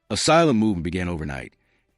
A silent movement began overnight,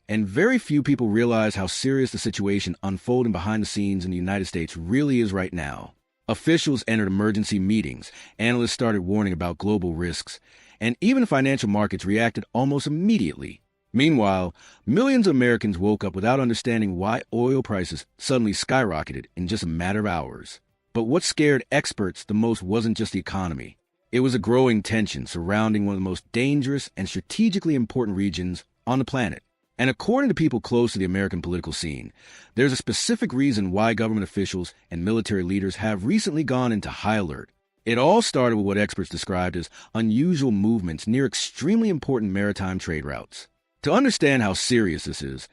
and very few people realize how serious the situation unfolding behind the scenes in the United States really is right now. Officials entered emergency meetings, analysts started warning about global risks, and even financial markets reacted almost immediately. Meanwhile, millions of Americans woke up without understanding why oil prices suddenly skyrocketed in just a matter of hours. But what scared experts the most wasn't just the economy. It was a growing tension surrounding one of the most dangerous and strategically important regions on the planet. And according to people close to the American political scene, there's a specific reason why government officials and military leaders have recently gone into high alert. It all started with what experts described as unusual movements near extremely important maritime trade routes. To understand how serious this is,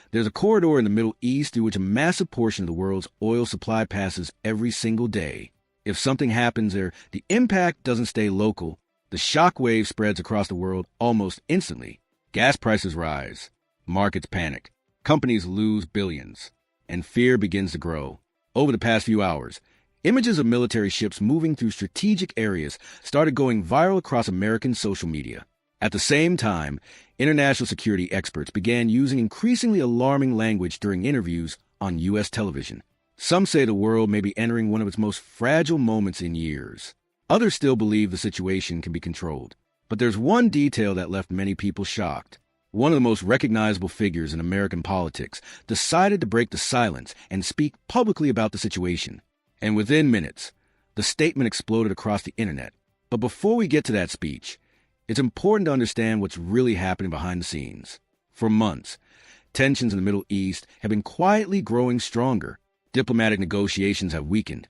there's a corridor in the Middle East through which a massive portion of the world's oil supply passes every single day. If something happens there, the impact doesn't stay local. The shock wave spreads across the world almost instantly. Gas prices rise. Markets panic. Companies lose billions. And fear begins to grow. Over the past few hours, images of military ships moving through strategic areas started going viral across American social media. At the same time, international security experts began using increasingly alarming language during interviews on U.S. television. Some say the world may be entering one of its most fragile moments in years. Others still believe the situation can be controlled. But there's one detail that left many people shocked. One of the most recognizable figures in American politics decided to break the silence and speak publicly about the situation. And within minutes, the statement exploded across the internet. But before we get to that speech, it's important to understand what's really happening behind the scenes. For months, tensions in the Middle East have been quietly growing stronger. Diplomatic negotiations have weakened.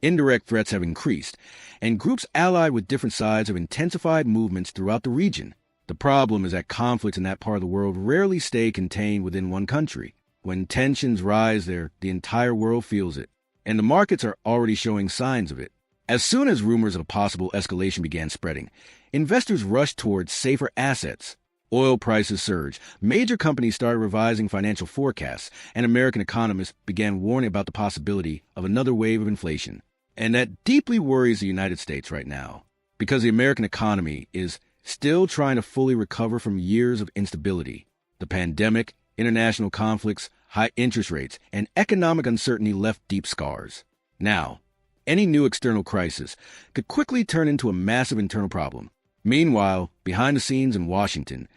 Indirect threats have increased, and groups allied with different sides have intensified movements throughout the region. The problem is that conflicts in that part of the world rarely stay contained within one country. When tensions rise there, the entire world feels it, and the markets are already showing signs of it. As soon as rumors of a possible escalation began spreading, investors rushed towards safer assets. Oil prices surged, major companies started revising financial forecasts, and American economists began warning about the possibility of another wave of inflation. And that deeply worries the United States right now, because the American economy is still trying to fully recover from years of instability. The pandemic, international conflicts, high interest rates, and economic uncertainty left deep scars. Now, any new external crisis could quickly turn into a massive internal problem. Meanwhile, behind the scenes in Washington,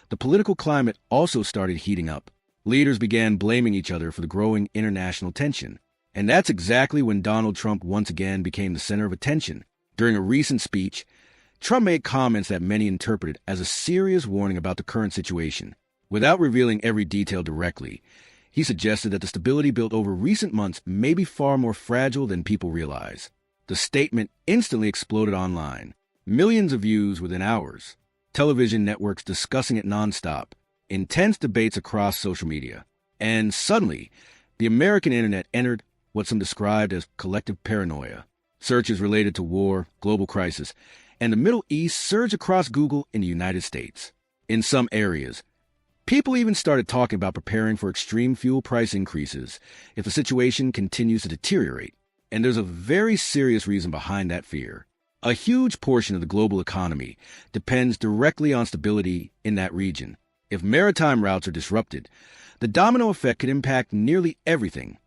the political climate also started heating up. Leaders began blaming each other for the growing international tension. And that's exactly when Donald Trump once again became the center of attention. During a recent speech, Trump made comments that many interpreted as a serious warning about the current situation. Without revealing every detail directly, he suggested that the stability built over recent months may be far more fragile than people realize. The statement instantly exploded online. Millions of views within hours. Television networks discussing it nonstop. Intense debates across social media. And suddenly, the American internet entered what some described as collective paranoia. Searches related to war, global crisis, and the Middle East surged across Google in the United States. In some areas, people even started talking about preparing for extreme fuel price increases if the situation continues to deteriorate. And there's a very serious reason behind that fear. A huge portion of the global economy depends directly on stability in that region. If maritime routes are disrupted, the domino effect could impact nearly everything: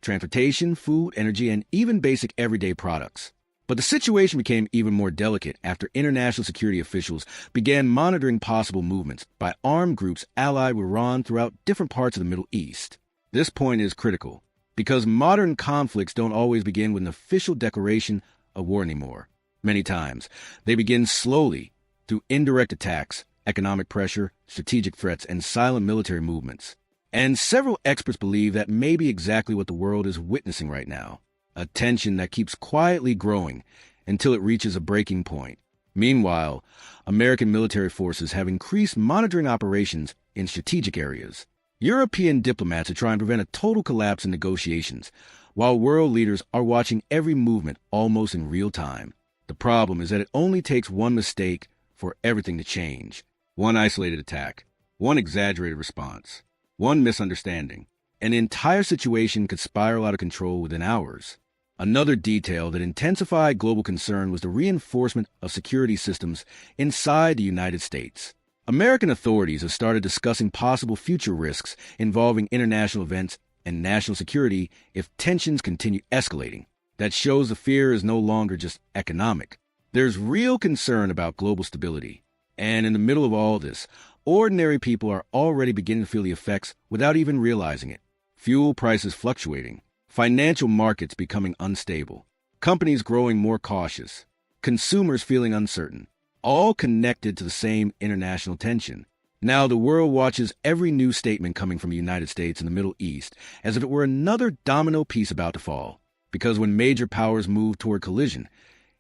transportation, food, energy, and even basic everyday products. But the situation became even more delicate after international security officials began monitoring possible movements by armed groups allied with Iran throughout different parts of the Middle East. This point is critical, because modern conflicts don't always begin with an official declaration of war anymore. Many times, they begin slowly through indirect attacks, economic pressure, strategic threats, and silent military movements. And several experts believe that may be exactly what the world is witnessing right now. A tension that keeps quietly growing until it reaches a breaking point. Meanwhile, American military forces have increased monitoring operations in strategic areas. European diplomats are trying to prevent a total collapse in negotiations, while world leaders are watching every movement almost in real time. The problem is that it only takes one mistake for everything to change. One isolated attack, one exaggerated response, one misunderstanding, and the entire situation could spiral out of control within hours. Another detail that intensified global concern was the reinforcement of security systems inside the United States. American authorities have started discussing possible future risks involving international events and national security if tensions continue escalating. That shows the fear is no longer just economic. There's real concern about global stability. And in the middle of all this, ordinary people are already beginning to feel the effects without even realizing it. Fuel prices fluctuating, financial markets becoming unstable, companies growing more cautious, consumers feeling uncertain, all connected to the same international tension. Now the world watches every new statement coming from the United States and the Middle East as if it were another domino piece about to fall. Because when major powers move toward collision,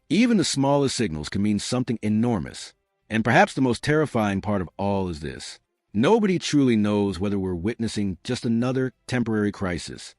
even the smallest signals can mean something enormous. And perhaps the most terrifying part of all is this. Nobody truly knows whether we're witnessing just another temporary crisis